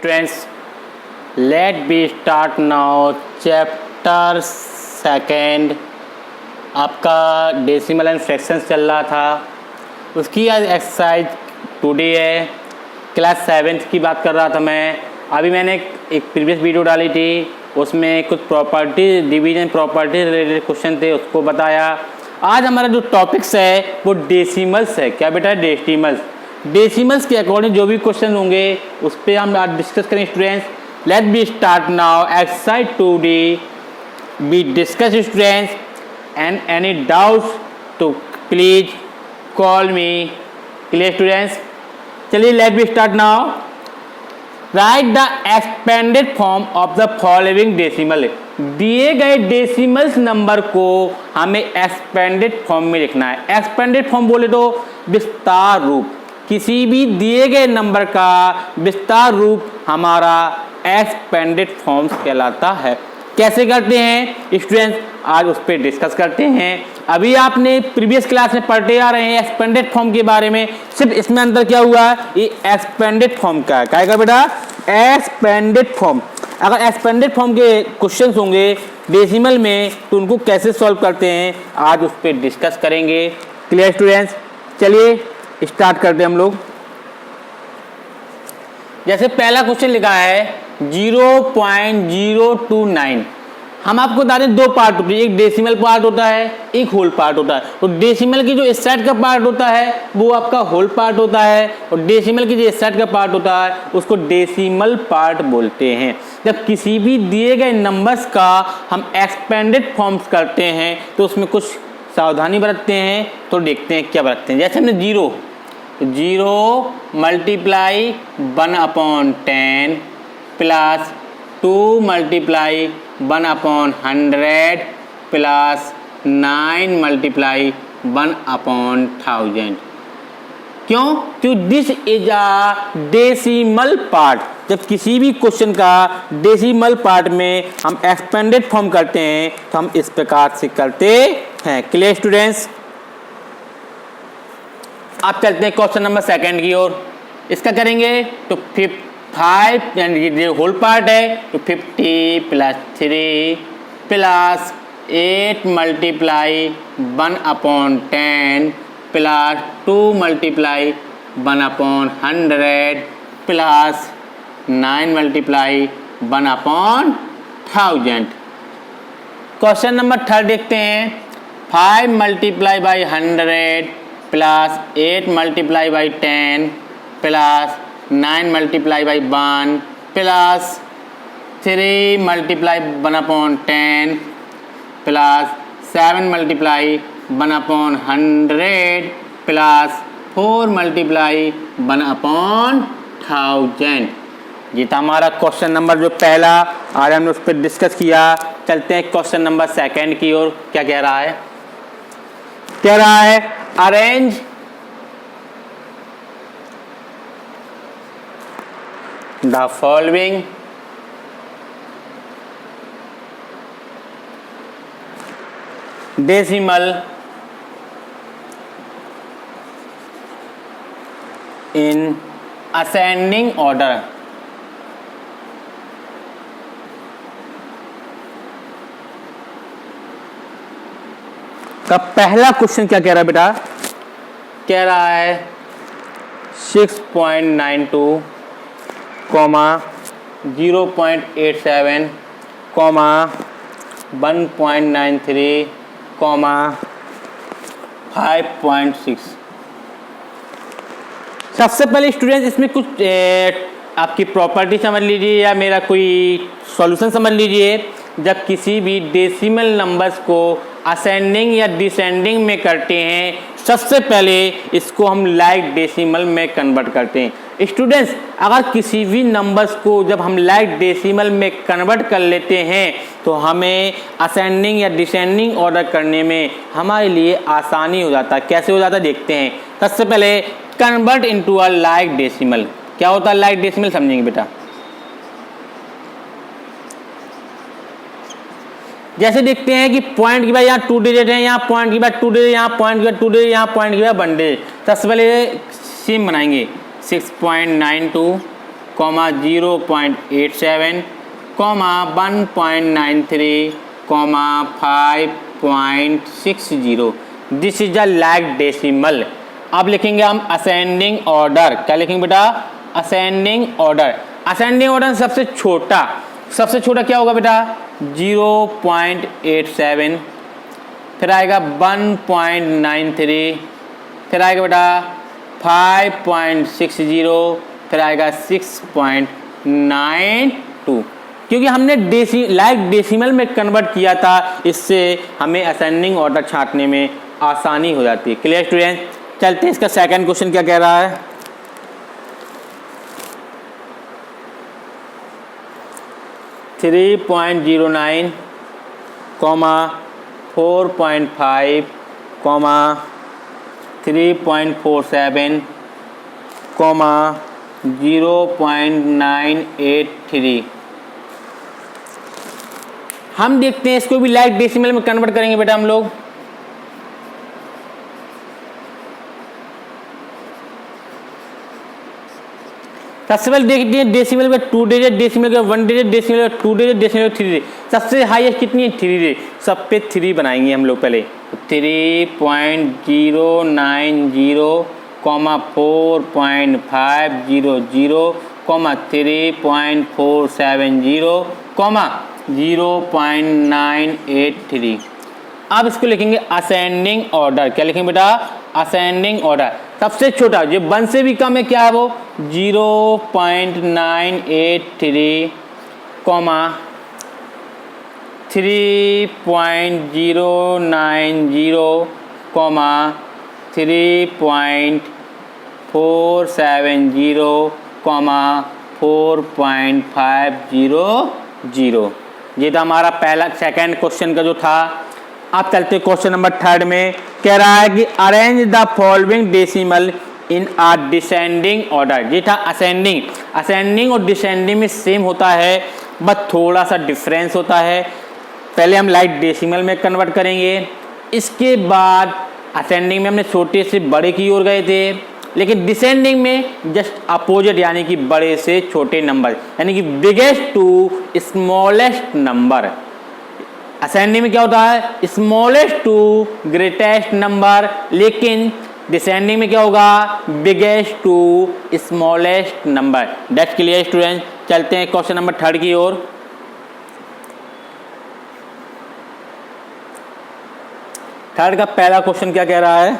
Friends, let we start now chapter second. आपका decimal and fractions चल रहा था, उसकी आज एक्सरसाइज टुडे है। क्लास 7th की बात कर रहा था मैं। अभी मैंने एक प्रीवियस वीडियो डाली थी, उसमें कुछ property division property related question थे, उसको बताया। आज हमारा जो टॉपिक्स है वो डेसिमल्स है। क्या बेटा? डेसिमल्स। डेसिमल्स के अकॉर्डिंग जो भी क्वेश्चन होंगे उस पर हम आज डिस्कस करें students. Let be start now exercise 2D be discuss students, and any doubts तो please call me. Clear students? चलिए let be start now. Right the expanded form of the following decimal. दिए गए decimals number को हमें expanded form में लिखना है। Expanded form बोले तो विस्तार रूप, किसी भी दिए गए नंबर का विस्तार रूप हमारा एक्सपेंडेड फॉर्म्स कहलाता है। कैसे करते हैं स्टूडेंट्स, आज उस पर डिस्कस करते हैं। अभी आपने प्रीवियस क्लास में पढ़ते आ रहे हैं एक्सपेंडेड फॉर्म के बारे में। सिर्फ इसमें अंतर क्या हुआ, ये एक्सपेंडेड फॉर्म का है। क्या है बेटा? Expanded form. अगर एक्सपेंडेड फॉर्म के क्वेश्चंस होंगे डेसिमल में तो उनको कैसे सॉल्व करते हैं आज उस पर डिस्कस करेंगे। Clear students? चलिए स्टार्ट करते हैं हम लोग। जैसे पहला क्वेश्चन लिखा है 0.029। हम आपको बता दें दो पार्ट होते हैं, एक डेसिमल पार्ट होता है, एक होल पार्ट होता है। तो डेसिमल की जो इस साइड का पार्ट होता है वो आपका होल पार्ट होता है, और डेसिमल की जो इस साइड का पार्ट होता है उसको डेसिमल पार्ट बोलते हैं। जब किसी भी दिए गए नंबर्स का हम एक्सपेंडेड फॉर्म्स करते हैं तो उसमें कुछ सावधानी बरतते हैं, तो देखते हैं क्या बरतते हैं। जैसे हमने 0 multiply 1/10 plus 2 multiply 1/100 plus 9 multiply 1/1000। क्यों? क्यों this is a decimal part. जब किसी भी क्वेश्चन का डेसिमल पार्ट में हम एक्सपेंडेड फॉर्म करते हैं तो हम इस प्रकार से करते हैं। Clear students? आप चलते हैं क्वेश्चन नंबर सेकंड की ओर। इसका करेंगे तो 5 यानी होल पार्ट है तो 50 plus 3 plus 8 multiply 1/10 plus 2 multiply 1/100 plus 9 multiply 1/1000। Question number third देखते हैं। 5 multiply by 100 plus 8 multiply by 10 plus 9 multiply by 1 plus 3 multiply 1/10 plus 7 multiply 1/100 plus 4 multiply 1/1000। ये था हमारा क्वेश्चन नंबर जो पहला, आज हमने उस पर डिस्कस किया। चलते हैं क्वेश्चन नंबर सेकंड की ओर। क्या कह रहा है? कह रहा है arrange the following decimal in ascending order. का पहला क्वेश्चन क्या कह रहा है बेटा? कह रहा है 6.92, 0.87, 1.93, 5.6। सबसे पहले स्टूडेंट्स इसमें कुछ आपकी प्रॉपर्टी समझ लीजिए या मेरा कोई सॉल्यूशन समझ लीजिए। जब किसी भी डेसिमल नंबर्स को असेंडिंग या डिसेंडिंग में करते हैं, सबसे पहले इसको हम लाइक डेसिमल में कन्वर्ट करते हैं। स्टूडेंट्स, अगर किसी भी नंबर्स को जब हम लाइक डेसिमल में कन्वर्ट कर लेते हैं तो हमें असेंडिंग या डिसेंडिंग ऑर्डर करने में हमारे लिए आसानी हो जाता है। कैसे हो जाता है देखते हैं। सबसे पहले convert into a like decimal. क्या होता है लाइक डेसिमल, समझेंगे बेटा। जैसे देखते हैं कि पॉइंट की बाद यहाँ 2 डिजिट है, यहाँ पॉइंट की बाद 2 डिजिट, यहाँ पॉइंट की बाद 2 डिजिट, यहाँ पॉइंट की बाद 1 डिजिट। सबसे पहले सेम बनाएंगे 6.92, comma 0.87 comma 1.93 comma 5.60। This is the like decimal. अब लिखेंगे हम असेंडिंग ऑर्डर। क्या लिखेंगे बेटा? Ascending order. असेंडिंग ऑर्डर सबसे छोटा क्या होगा बेटा? 0.87, फिर आएगा 1.93, फिर आएगा बेटा 5.60, फिर आएगा 6.92। क्योंकि हमने लाइक डेसिमल में कन्वर्ट किया था, इससे हमें असेंडिंग ऑर्डर छांटने में आसानी हो जाती है। Clear student? चलते हैं इसका सेकंड क्वेश्चन क्या कह रहा है। 3.09 कॉमा 4.5 कॉमा 3.47 कॉमा 0.983। हम देखते हैं इसको भी लाइक डेसिमल में कन्वर्ट करेंगे बेटा हम लोग। सबसे पहले देखते हैं डेसिमल का 2 डिजिट, डेसिमल का 1 डिजिट, डेसिमल का 2 डिजिट, डेसिमल का 3 डिजिट। सबसे हाईएस्ट कितनी है? 3 डिजिट। सब पे 3 बनाएंगे हम लोग पहले। 3.090 कॉमा 4.500 कॉमा 3.470 कॉमा 0.983। अब इसको लिखेंगे असेंडिंग ऑर्डर। क्या लिखेंगे बेटा? Ascending order. सबसे छोटा जो 1 से भी कम है क्या है वो? 0.983 कॉमा 3.090 कॉमा 3.470 कॉमा 4.500। ये था हमारा पहला सेकंड क्वेश्चन का जो था। अब चलते क्वेश्चन नंबर 3 में। कह रहा है कि arrange the following decimal in a descending order. ये था असेंडिंग। असेंडिंग और डिसेंडिंग में सेम होता है, बस थोड़ा सा डिफरेंस होता है। पहले हम लाइक डेसिमल में कन्वर्ट करेंगे, इसके बाद असेंडिंग में हमने छोटे से बड़े की ओर गए थे, लेकिन डिसेंडिंग में जस्ट अपोजिट, यानी कि बड़े से छोटे नंबर, यानी कि biggest to smallest number. Ascending में क्या होता है? स्मॉलेस्ट टू ग्रेटेस्ट नंबर, लेकिन डिसेंडिंग में क्या होगा? Biggest to smallest number. That's clear student? चलते हैं क्वेश्चन नंबर 3 की ओर। थर्ड का पहला क्वेश्चन क्या कह रहा है?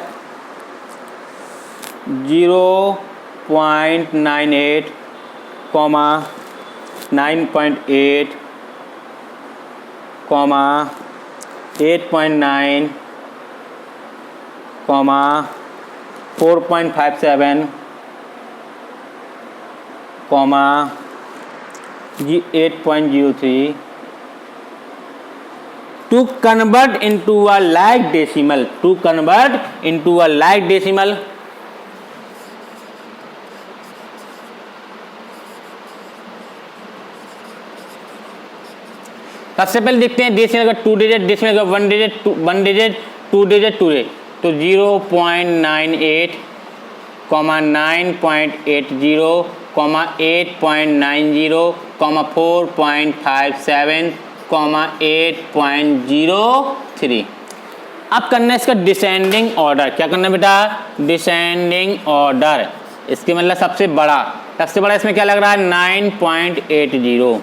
0.98 comma 9.8 comma 8.9 comma 4.57 comma 8.03 to convert into a like decimal। to convert into a like decimal। सबसे पहले देखते हैं डेसिमल का 2 डिजिट, डेसिमल का 1 डिजिट, 1 डिजिट, 2 डिजिट, 2 डिजिट। तो 0.98 कॉमा 9.80 कॉमा 8.90 कॉमा 4.57 कॉमा 8.03। अब करना है इसका डिसेंडिंग ऑर्डर। क्या करना है बेटा? Descending order. इसके मतलब सबसे बड़ा इसमें क्या लग रहा है? 9.80।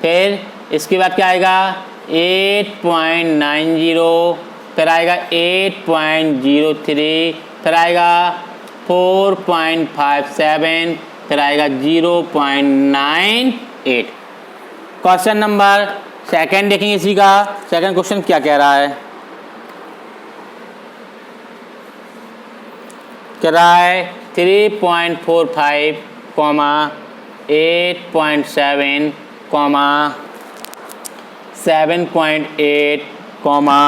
फिर इसके बाद क्या आएगा? 8.90, फिर आएगा 8.03, फिर आएगा 4.57, फिर आएगा 0.98। क्वेश्चन नंबर सेकंड देखेंगे इसी का। सेकंड क्वेश्चन क्या कह रहा है? कह रहा है 3.45 कॉमा 8.7 कॉमा 7.8 कॉमा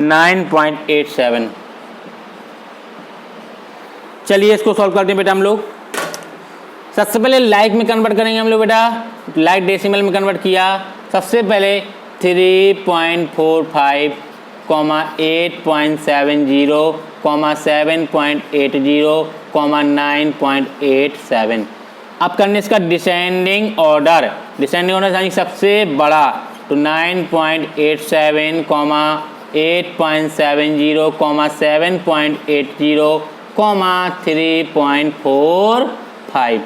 9.87। चलिए इसको सॉल्व करते हैं बेटा हम लोग। सबसे पहले लाइक में कन्वर्ट करेंगे हम लोग बेटा। लाइक डेसिमल में कन्वर्ट किया। सबसे पहले 3.45 कॉमा 8.70 कॉमा 7.80 कॉमा 9.87। अब करने इसका डिसेंडिंग ऑर्डर यानी सबसे बड़ा, तो 9.87, 8.70, 7.80, 3.45।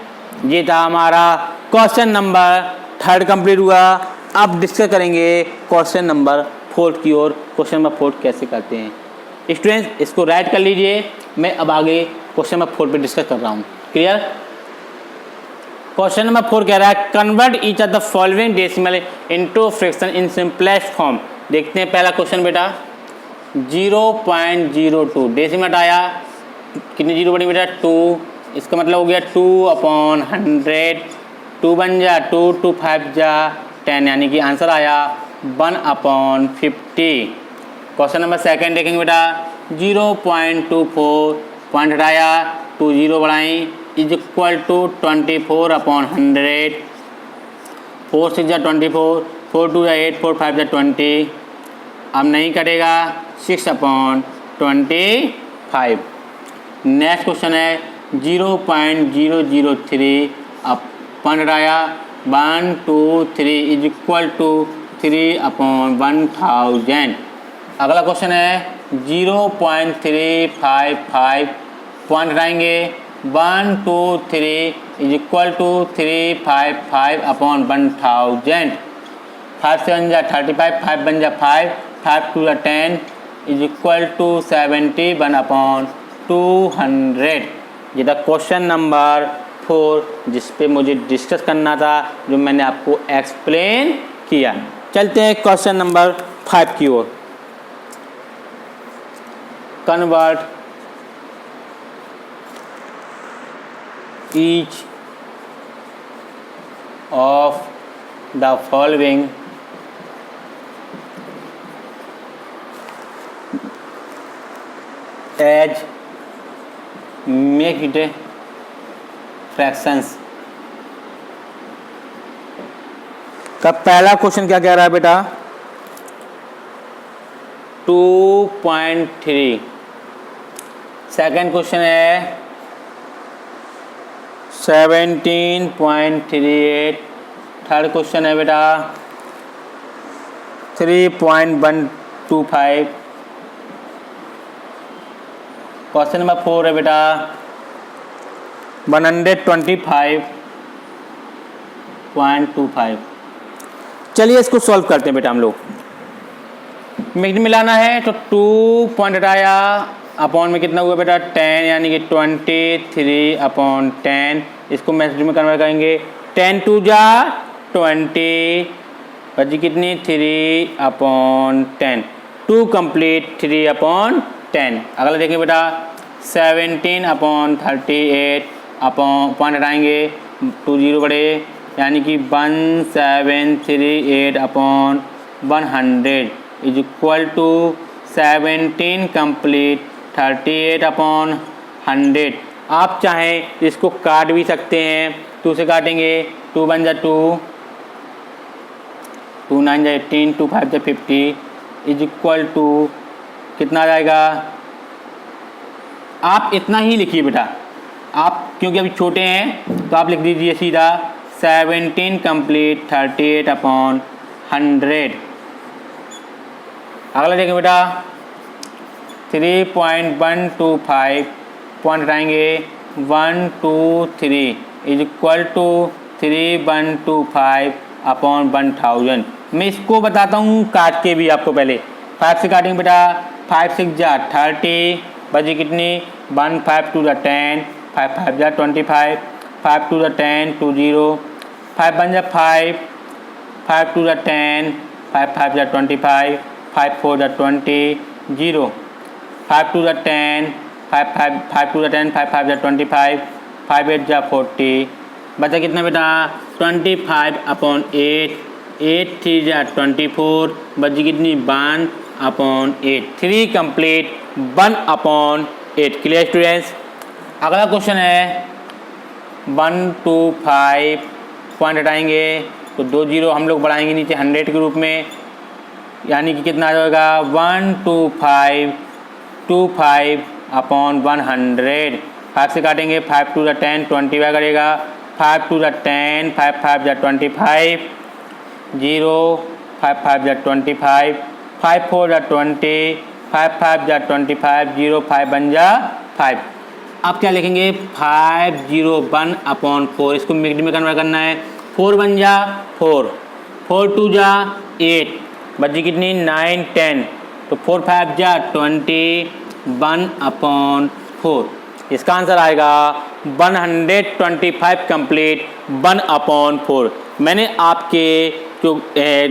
ये था हमारा क्वेश्चन नंबर 3 कंप्लीट हुआ। अब डिस्कस करेंगे क्वेश्चन नंबर 4 की ओर। क्वेश्चन नंबर 4 कैसे करते हैं स्टूडेंट्स, इसको राइट कर लीजिए। मैं अब आगे क्वेश्चन नंबर 4 पे डिस्कस कर रहा हूँ। क्लियर? क्वेश्चन नंबर 4 कह रहा है convert each of the following decimal into fraction in simplest form. देखते हैं पहला क्वेश्चन बेटा। 0.02 डेसिमल हटाया, कितनी जीरो बनी बेटा? 2। इसका मतलब हो गया 2/100। 2 बन जा 2, 2 5 जा 10, यानी कि आंसर आया 1/50। क्वेश्चन नंबर 2 देखेंगे बेटा। 0.24 पॉइंट हटाया, 2 जीरो बढ़ाई, इज इक्वल टू 24/100। 4 6 जा 24, 4 2 जा 8, 4 5 जा 20। अब नहीं कटेगा, 6/25। नेक्स्ट क्वेश्चन है 0.003 अब पॉइंट हटाया, 1 2 3 इज इक्वल टू 3/1000। अगला क्वेश्चन है 0.355 पॉइंट हटाएंगे, 1 2 3 इज इक्वल टू 355/1000। 5 7 जा 35, 5 बन जा 5, 5 2 जा 10 इज इक्वल टू 71/200। ये था क्वेश्चन नंबर 4 जिस पे मुझे डिस्कस करना था, जो मैंने आपको एक्सप्लेन किया। चलते हैं क्वेश्चन नंबर 5 की ओर। Convert each of the following as make it fractions। का पहला क्वेश्चन क्या कह रहा है बेटा? 2.3। सेकंड क्वेश्चन है 17.38। थर्ड क्वेश्चन है बेटा 3.125। क्वेश्चन नंबर 4 है बेटा 125.25। चलिए इसको सॉल्व करते हैं बेटा हम लोग। मिक्स मिलाना है तो 2 पॉइंट हटाया, अपॉन में कितना हुआ बेटा? 10, यानी कि 23/10। इसको मैथमेटिक्स में कन्वर्ट करेंगे, 10 2 जा 20, बची कितनी? 3/10। 2 कंप्लीट 3/10। अगला देखें बेटा 17/38 अपॉन पॉइंट हटाएंगे, 2 जीरो बढ़े, यानी कि 1738/100 इज इक्वल टू 17 कंप्लीट 38/100। आप चाहें इसको काट भी सकते हैं, 2 से काटेंगे, 2 बन जा 2, 2 9 जा 18, 2 5 जा 50 इज इक्वल टू कितना आ जाएगा? आप इतना ही लिखिए बेटा, आप क्योंकि अभी छोटे हैं तो आप लिख दीजिए सीधा 17 कंप्लीट 38/100। अगला देखें बेटा 3.125 पॉइंट हटाएंगे, 1 2 3 इज इक्वल टू 3125/1000। मैं इसको बताता हूँ काट के भी आपको। पहले 5 से काटेंगे बेटा, 5 6 जा 30, बची कितनी? 1 5 2 जा 10, 5 5 जा 25, 5 2 जा 10, 2 0, 5 बन जा 5, 5 2 जा 10, 5 5 जा 25, 5 4 जा 20, 0, 5 2 जा 10, 5 2 जा 10, 5 5 जा 25, 5 8 जा 40, बचा कितना बेटा? 25/8, 8 3 जा 24, बची कितनी? 1/8। 3 कंप्लीट 1/8। Clear students? अगला क्वेश्चन है 125 पॉइंट हटाएंगे तो 2 जीरो हम लोग बढ़ाएंगे नीचे 100 के रूप में, यानी कि कितना आ जाएगा? 125/100। 5 से काटेंगे, 5 2 जा 10, 25 करेगा, 5 2 10, 5 5 25, 0 5 5 25, 5 4 20, 5 5 25, 0 5 बन जा 5। अब क्या लिखेंगे 501 अपॉन 4, इसको मिनट में कन्वर्ट करना है। 4 बन जा 4, 4 2 जा 8, बची कितनी 9 10, तो 4 5 जा 20, 1 अपॉन 4। इसका आंसर आएगा 125 कंप्लीट 1 अपॉन 4। मैंने आपके जो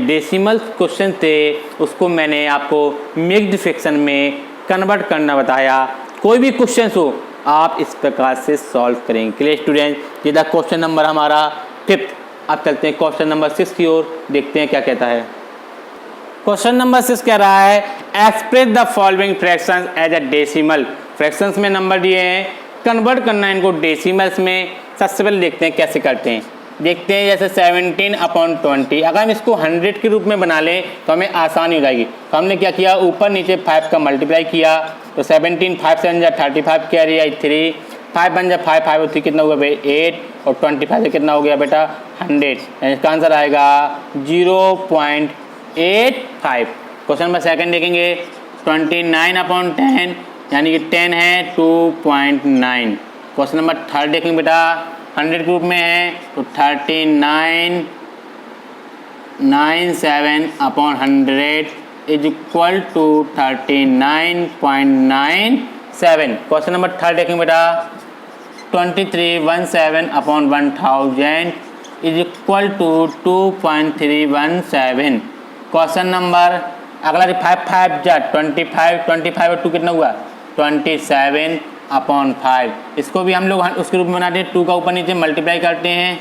डेसिमल क्वेश्चन थे उसको मैंने आपको मिक्स्ड फ्रैक्शन में कन्वर्ट करना बताया। कोई भी क्वेश्चन हो आप इस प्रकार से सॉल्व करेंगे। क्लियर स्टूडेंट, ये था क्वेश्चन नंबर हमारा 5। अब चलते हैं क्वेश्चन नंबर 6 की ओर, देखते हैं क्या कहता है। क्वेश्चन नंबर 6 कह रहा है express the following fractions as a decimal. Fractions में नंबर दिए हैं, कन्वर्ट करना है इनको डेसिमल्स में। सबसे पहले देखते हैं कैसे करते हैं। देखते हैं जैसे 17 अपॉन 20, अगर हम इसको 100 के रूप में बना लें तो हमें आसानी हो जाएगी। तो हमने क्या किया, ऊपर नीचे 5 का मल्टीप्लाई किया, तो 17 5 से बन जा 35 कैरी आई 3, 5 बन जा 5 5 और 3 कितना हुआ भाई 8, और 25 से कितना हो गया बेटा 100। इसका आंसर आएगा 0.85। क्वेश्चन नंबर 2 देखेंगे 29 अपॉन 10, यानी कि 10 है 2.9। क्वेश्चन नंबर 3 देखेंगे बेटा 100 ग्रुप में है, तो 3997 upon 100 is equal to 39.97। Question number 3 देखेंगे बेटा 2317 upon 1000 is equal to 2.317। Question number अगला 5 5 जा 25, 25 और 2 कितना हुआ 27 अपॉन 5। इसको भी हम लोग उसके रूप में बनाते हैं, 2 का ऊपर नीचे मल्टीप्लाई करते हैं,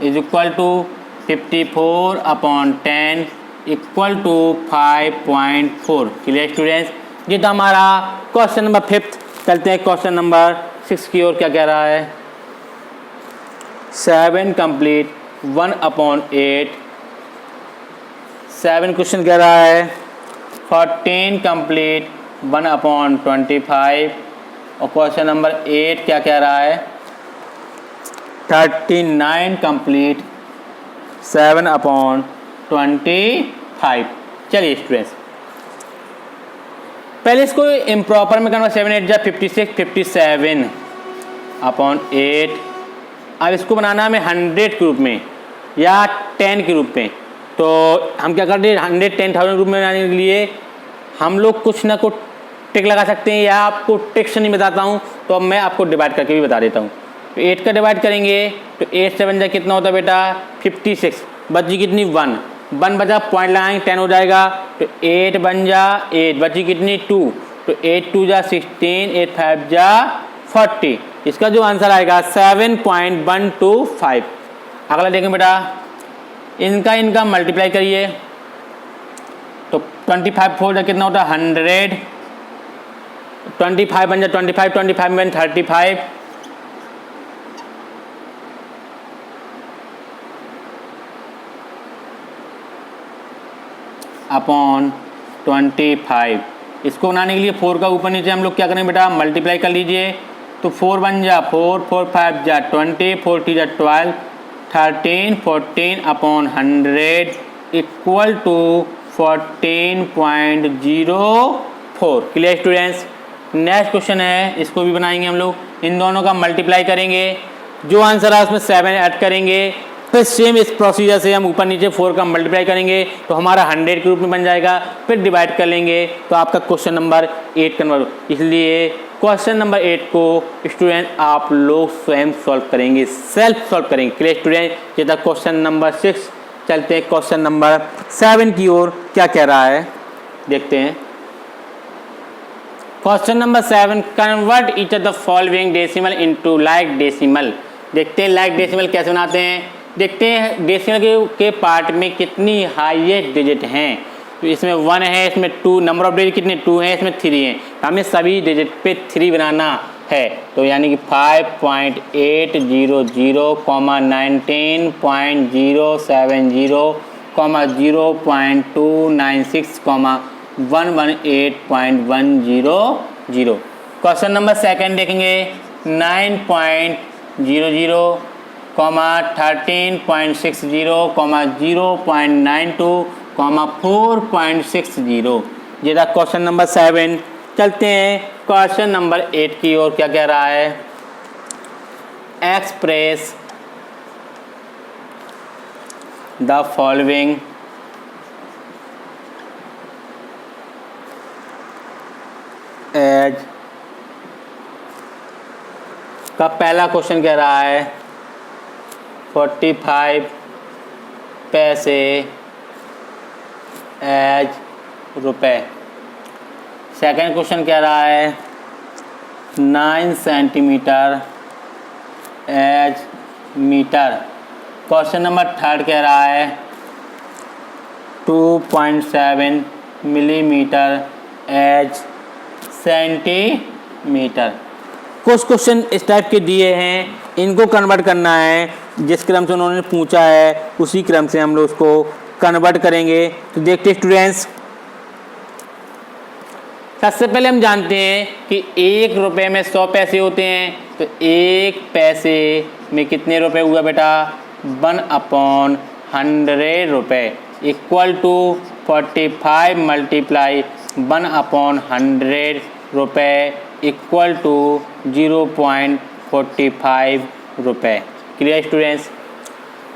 is equal to 54 upon 10 equal to 5.4। Clear students, ये तो हमारा क्वेश्चन नंबर 5। चलते हैं क्वेश्चन नंबर 6 की ओर, क्या कह रहा है 7 कंप्लीट 1 अपॉन 8। 7 क्वेश्चन कह रहा है 14 कंप्लीट 1 अपॉन 25, और क्वेश्चन नंबर 8 क्या कह रहा है 39 कंप्लीट 7 अपॉन 25। चलिए स्टूडेंट्स, पहले इसको इम्प्रॉपर में करना, 7 8 जा 56, 57 अपॉन 8। अब इसको बनाना हमें 100 के रूप में या 10 के रूप में, तो हम क्या करते हैं 110,000 रूप में बनाने के लिए हम लोग कुछ ना कुछ टिक लगा सकते हैं, या आपको टिक्स नहीं बताता हूँ तो अब मैं आपको डिवाइड करके भी बता देता हूँ। तो 8 का डिवाइड करेंगे तो 8 से बन जाए कितना होता है बेटा 56, बची कितनी 1 बचा, पॉइंट लगाएंगे 10 हो जाएगा, तो 8 बन जा 8, बची कितनी 2, तो 8 2 जा 16, 8 5 जा 40। इसका जो आंसर आएगा 7.125। अगला देखें बेटा, इनका मल्टीप्लाई करिए, तो 25 4 जा कितना होता है 100, 25 बन जा 25, 25 बन 35, अपॉन 25। इसको बनाने के लिए 4 का ऊपर नीचे हम लोग क्या करें बेटा मल्टीप्लाई कर लीजिए, तो 4 बन जा 4, 4 5 जा 20, 40 जा 12, 13 14 upon 100 equal to 14.04। Clear students, next question है, इसको भी बनाएंगे हम लोग, इन दोनों का मल्टीप्लाई करेंगे, जो आंसर है उसमें 7 ऐड करेंगे, फिर सेम इस प्रोसीजर से हम ऊपर नीचे 4 का मल्टीप्लाई करेंगे तो हमारा 100 के रूप में बन जाएगा, फिर डिवाइड कर लेंगे तो आपका क्वेश्चन नंबर 8 कन्वर्ट। इसलिए क्वेश्चन नंबर 8 को स्टूडेंट आप लोग स्वयं सॉल्व करेंगे, सेल्फ सॉल्व करेंगे। क्लियर स्टूडेंट, ये था क्वेश्चन नंबर 6। चलते हैं क्वेश्चन नंबर 7 की ओर, क्या कह रहा है देखते हैं। Question number 7, convert each of the following decimal into like decimal. देखते हैं लाइक डेसिमल कैसे बनाते हैं, देखते हैं डेसिमल के पार्ट में कितनी हाईएस्ट डिजिट हैं। तो इसमें 1 है, इसमें 2, नंबर ऑफ डिजिट कितने 2 हैं, इसमें 3 हैं, हमें सभी डिजिट पे 3 बनाना है। तो यानी कि 5.800, 19.070, 0.296, 118.100। क्वेश्चन नंबर 2 देखेंगे 9.00, कॉमा 13.60 कॉमा 0.92 कॉमा 4.60। ये था क्वेश्चन नंबर 7। चलते हैं क्वेश्चन नंबर 8 की ओर। क्या कह रहा है? एक्सप्रेस द फॉलोइंग एज का पहला क्वेश्चन कह रहा है 45 पैसे एज रुपए। सेकंड क्वेश्चन कह रहा है 9 centimetre as metre. Question number 3 कह रहा है 2.7 मिलीमीटर एज सेंटीमीटर। कुछ क्वेश्चन इस टाइप के दिए हैं, इनको कन्वर्ट करना है। जिस क्रम से उन्होंने पूछा है उसी क्रम से हम लोग उसको कन्वर्ट करेंगे। तो देखते स्टूडेंट्स, सबसे पहले हम जानते हैं कि 1 रुपये में 100 पैसे होते हैं। तो 1 पैसे में कितने रुपए हुआ बेटा? 1/100 रुपये इक्वल टू 45 मल्टीप्लाई 1/100 रुपये इक्वल टू 0.45 रुपये। Clear students?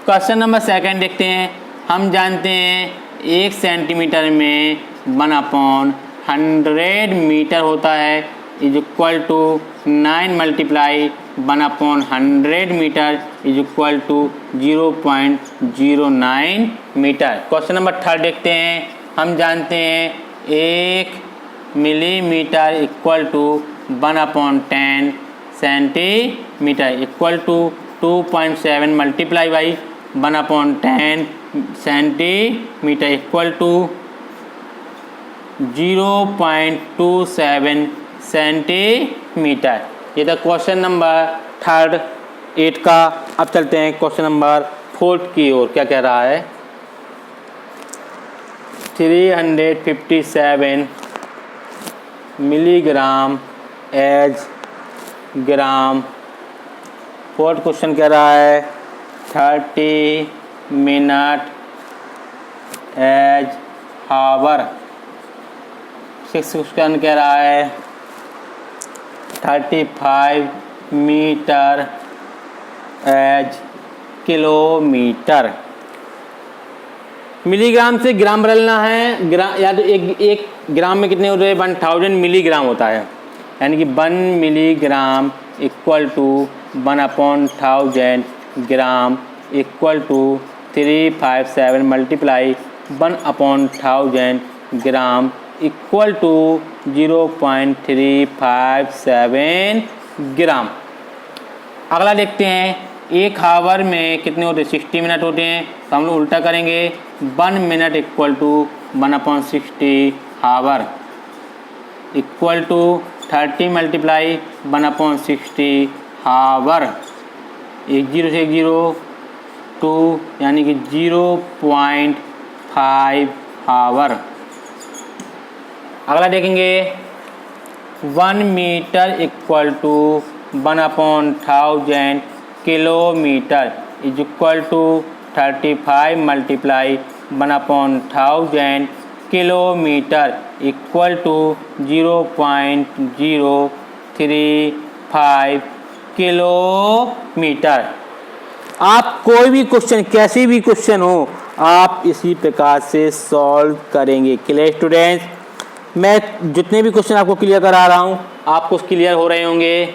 क्वेश्चन नंबर 2 देखते हैं। हम जानते हैं 1 सेंटीमीटर में 1/100 मीटर होता है is equal to 9 multiply 1/100 metre is equal to 0.09 metre. Question number 3 देखते हैं। हम जानते हैं 1 millimetre equal to 1/10 centimetre equal to 2.7 multiply by 1/10 centimetre equal to 0.27 centimetre. ये था क्वेश्चन नंबर 8 का। अब चलते हैं क्वेश्चन नंबर 4 की ओर। क्या कह रहा है? 357 milligram as gram. 4th question कह रहा है 30 मिनट एज हावर। 6th क्वेश्चन कह रहा है 35 मीटर एज किलोमीटर। मिलीग्राम से ग्राम बदलना है। या तो एक ग्राम में कितने होते हैं? 1000 मिलीग्राम होता है, यानी कि 1 milligram equal to 1/1000 gram equal to 357 multiply 1/1000 gram equal to 0.357 gram. अगला देखते हैं 1 हावर में कितने होते हैं? 60 मिनट होते हैं। तो हम लोग उल्टा करेंगे। 1 minute equal to 1/60 hour equal to 30 multiply 1/60 hour. 1 0 से 1 0 2 यानी कि 0.5 हावर। अगला देखेंगे 1 metre equal to 1/1000 kilometre is equal to 35 multiply 1/1000 kilometre equal to 0.035 kilometre. आप कोई भी क्वेश्चन, कैसे भी क्वेश्चन हो, आप इसी प्रकार से सॉल्व करेंगे। Clear students? मैं जितने भी क्वेश्चन आपको क्लियर करा रहा हूँ आपको क्लियर हो रहे होंगे।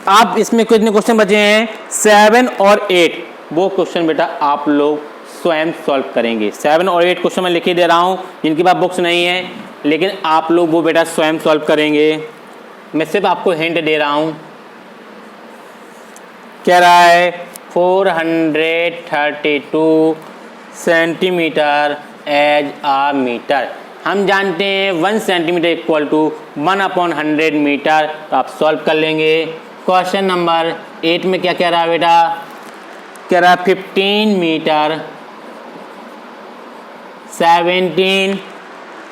आप इसमें कितने क्वेश्चन बचे हैं? 7 और 8। वो क्वेश्चन बेटा आप लोग स्वयं सॉल्व करेंगे। 7 और 8 क्वेश्चन मैं लिख ही दे रहा हूँ, जिनके पास बुक्स नहीं है, लेकिन आप लोग वो बेटा स्वयं सॉल्व करेंगे। मैं सिर्फ आपको हिंट दे रहा हूँ। कह रहा है 432 सेंटीमीटर एज आ मीटर। हम जानते हैं 1 सेंटीमीटर इक्वल टू 1/100 मीटर। तो आप सॉल्व कर लेंगे। क्वेश्चन नंबर 8 में क्या कह रहा है बेटा? कह रहा है 15 मीटर 17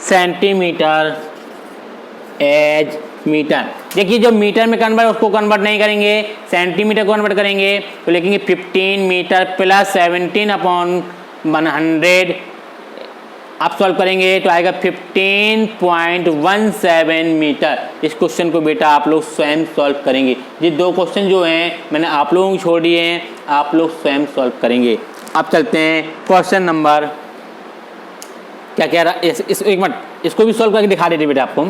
सेंटीमीटर एज मीटर। देखिए जो मीटर में कन्वर्ट उसको कन्वर्ट नहीं करेंगे, सेंटीमीटर को कन्वर्ट करेंगे तो लिखेंगे 15 मीटर प्लस 17 अपॉन 100। आप सॉल्व करेंगे तो आएगा 15.17 मीटर। इस क्वेश्चन को बेटा आप लोग स्वयं सॉल्व करेंगे। ये दो क्वेश्चन जो हैं मैंने आप लोगों को छोड़ दिए हैं, आप लोग स्वयं सॉल्व करेंगे। अब चलते हैं क्वेश्चन नंबर, क्या कह रहा है इस एक मिनट, इसको भी सॉल्व करके दिखा देते बेटा आपको।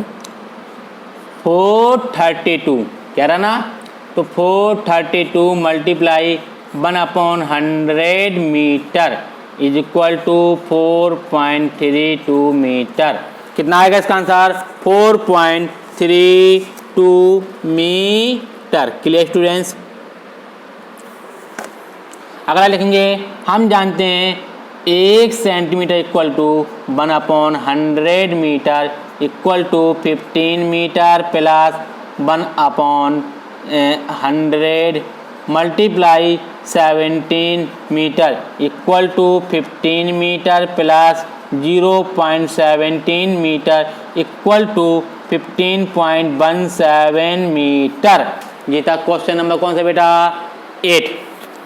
432 कह रहा ना, तो 432 multiply 1/100 metre is equal to 4.32 metre. कितना आएगा इसका आंसर? 4.32 मीटर। Clear students? अगला लिखेंगे, हम जानते हैं 1 centimetre equal to 1/100 metre equal to 15 metre plus 1/100 multiply 17 metre equal to 15 metre plus 0.17 metre equal to 15.17 metre. ये था क्वेश्चन नंबर कौन सा बेटा? 8।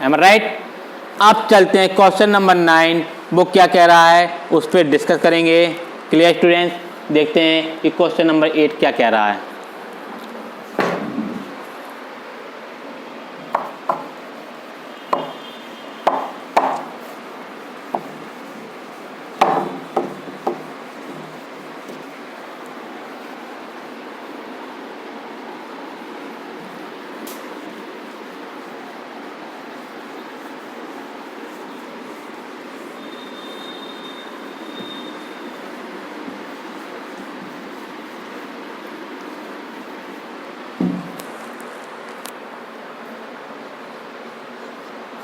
Am right? अब चलते हैं क्वेश्चन नंबर 9, वो क्या कह रहा है उस पर डिस्कस करेंगे। Clear students? देखते हैं कि क्वेश्चन नंबर 8 क्या कह रहा है।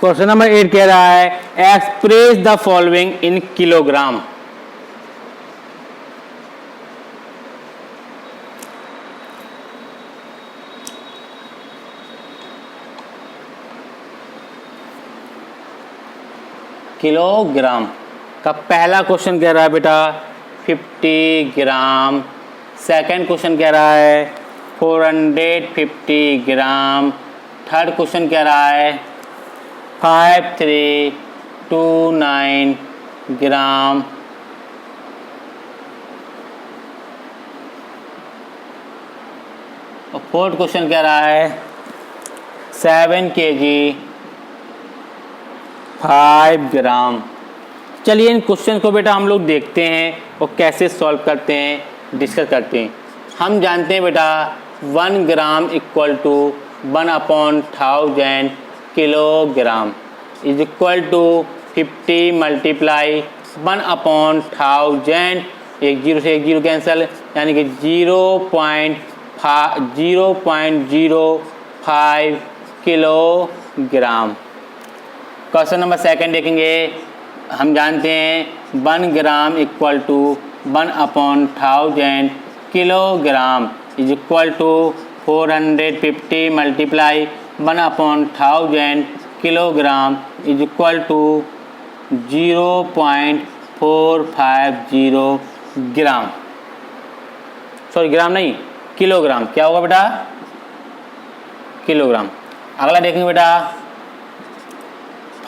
क्वेश्चन नंबर 8 कह रहा है express the following in kilogram. Kilogram का पहला क्वेश्चन कह रहा है बेटा 50 ग्राम। सेकंड क्वेश्चन कह रहा है 450 ग्राम। थर्ड क्वेश्चन कह रहा है 5329 ग्राम। और फोर्थ क्वेश्चन कह रहा है 7 kg 5 ग्राम। चलिए इन क्वेश्चन को बेटा हम लोग देखते हैं और कैसे सॉल्व करते हैं, डिस्कस करते हैं। हम जानते हैं बेटा 1 gram equal to 1/1000 kilogram is equal to 50 multiply 1/1000। एक जीरो से एक जीरो कैंसिल, यानी कि 0.05 किलोग्राम। क्वेश्चन नंबर सेकंड देखेंगे। हम जानते हैं 1 gram equal to 1/1000 kilogram is equal to 450 multiply 1/1000 kilogram is equal to 0.450 gram. Sorry gram नहीं, किलोग्राम। क्या होगा बेटा? किलोग्राम। अगला देखेंगे बेटा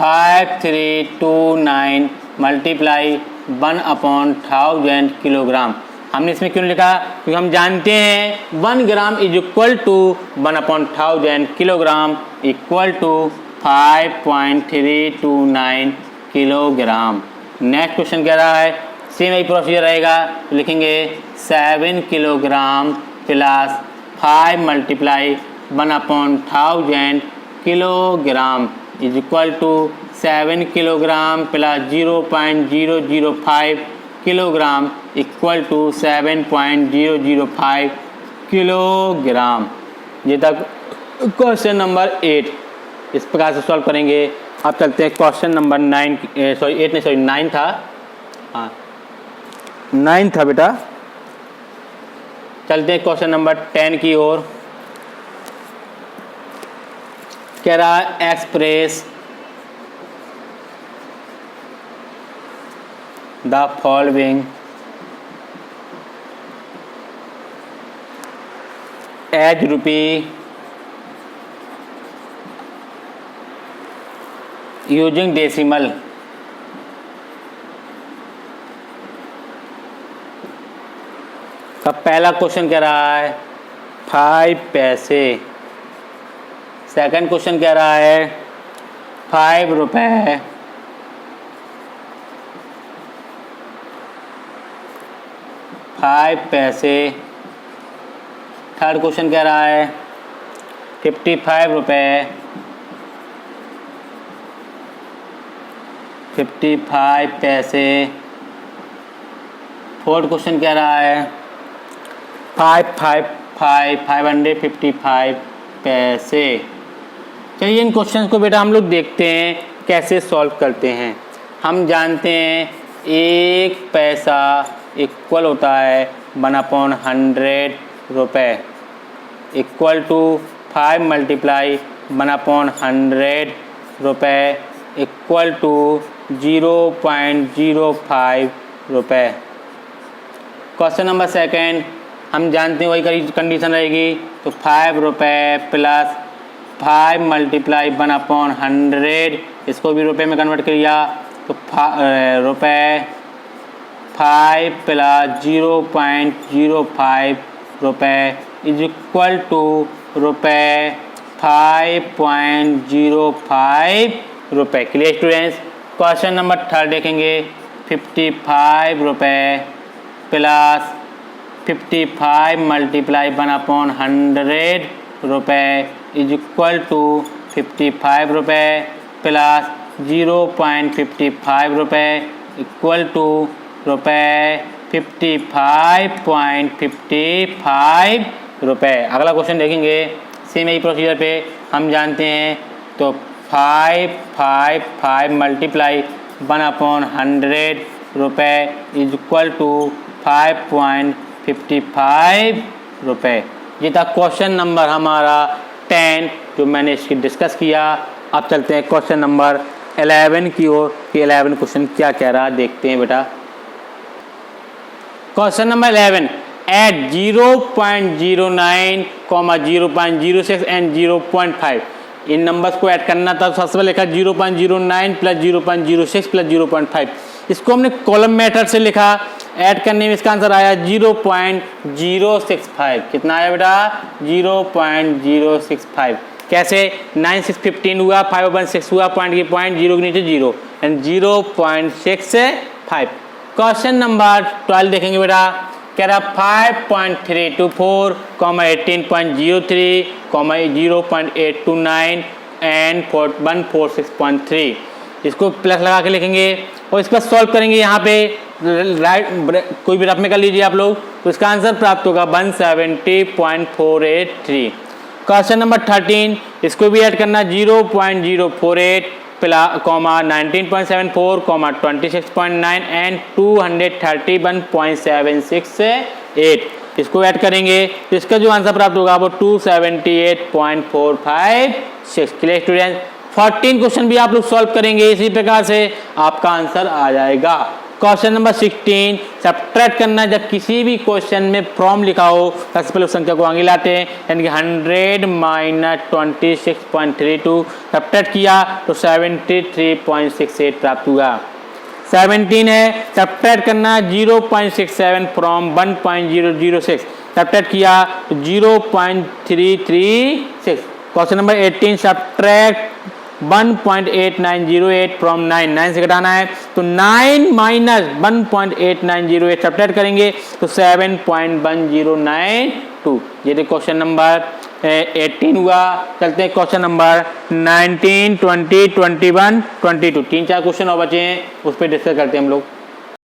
5329 मल्टीप्लाई 1/1000 किलोग्राम। हमने इसमें क्यों लिखा? क्योंकि हम जानते हैं 1 gram is equal to 1/1000 kilogram equal to 5.329 kilogram. Next question कह रहा है सेम यही प्रोसीजर रहेगा, तो लिखेंगे 7 kilogram plus 5 multiply 1/1000 kilogram is equal to 7 kilogram plus 0.005 kilogram equal to 7.005 kilogram. ये तक क्वेश्चन नंबर 8 इस प्रकार से सॉल्व करेंगे। अब चलते हैं क्वेश्चन नंबर 9 9 था। हाँ 9 था बेटा। चलते हैं क्वेश्चन नंबर 10 की ओर। कह रहा है express the following as rupee using decimal. का पहला क्वेश्चन कह रहा है 5 पैसे, सेकंड क्वेश्चन कह रहा है 5 रुपए, थर्ड क्वेश्चन कह रहा है 55 रुपए, 55 पैसे। फोर्थ क्वेश्चन कह रहा है 555 पैसे। चलिए इन क्वेश्चंस को बेटा हम लोग देखते हैं कैसे सॉल्व करते हैं। हम जानते हैं 1 पैसा इक्वल होता है 1/100 रुपए, इक्वल टू 5 मल्टीप्लाई 1/100 रुपए, इक्वल टू 0.05 रुपए। क्वेश्चन नंबर सेकेंड, हम जानते हैं वही कंडीशन रहेगी, तो 5 रुपए प्लस 5 मल्टीप्लाई 1/100, इसको भी रुपए में कन्वर्ट किया तो रुपए 5 प्लस 0.05 रुपए इज इक्वल टू रुपए 5.05 रुपए। Clear students. Question number third देखेंगे 55 रुपए प्लस 55 मल्टीप्लाई 1/100 रुपए इज इक्वल टू 55 रुपए प्लस 0.55 रुपए इक्वल टू रुपए 55.55 रुपए। अगला क्वेश्चन देखेंगे सेम यही प्रोसीजर पे। हम जानते हैं तो 5 मल्टीप्लाई 1/100 रुपए इज इक्वल टू 5.55 रुपए। ये था क्वेश्चन नंबर हमारा 10 जो मैंने इसकी डिस्कस किया। अब चलते हैं क्वेश्चन नंबर 11 की ओर कि 11 क्वेश्चन क्या कह रहा है देखते हैं बेटा। क्वेश्चन नंबर 11, एट 0.09, 0.06 एंड 0.5 इन नंबर्स को ऐड करना था। सबसे पहले लिखा 0.09 प्लस 0.06 प्लस 0.5, इसको हमने कॉलम मेथड से लिखा। ऐड करने में इसका आंसर आया 0.065। कितना आया बेटा? 0.065। कैसे? 9 6 15 हुआ, 5 1 6 हुआ, पॉइंट की पॉइंट, जीरो के नीचे जीरो, एंड 0.65। क्वेश्चन नंबर 12 देखेंगे बेटा। कह रहा 5.324, 18.03, 0.829 एंड 146.3। इसको प्लस लगा के लिखेंगे और इसका सॉल्व करेंगे। यहाँ पे राइट कोई भी रफ में कर लीजिए आप लोग, तो इसका आंसर प्राप्त होगा 170.483। क्वेश्चन नंबर 13, इसको भी ऐड करना 0.048 19.74, 26.9 एंड 231.768। इसको ऐड करेंगे तो इसका जो आंसर प्राप्त होगा वो 278.456। Clear student. 14 क्वेश्चन भी आप लोग सॉल्व करेंगे इसी प्रकार से, आपका आंसर आ जाएगा। क्वेश्चन नंबर 16, सब्ट्रैक्ट करना। जब किसी भी क्वेश्चन में फ्रॉम लिखा हो सबसे पहले उस संख्या को आगे लाते हैं, यानी कि 100 माइनस 26.32 सब्ट्रैक्ट किया तो 73.68 प्राप्त हुआ। 17 है, सब्ट्रैक्ट करना 0.67 फ्रॉम 1.006 सब्ट्रैक्ट किया तो 0.336। क्वेश्चन नंबर 18, सब्ट्रैक्ट 1.8908 फ्रॉम 9 से घटाना है तो 9 माइनस 1.8908 सब्ट्रैक्ट करेंगे तो 7.1092। ये क्वेश्चन नंबर 18 हुआ। चलते हैं क्वेश्चन नंबर 19, 20, 21, 22। 3-4 क्वेश्चन और बचे हैं, उस पर डिस्कस करते हैं हम लोग।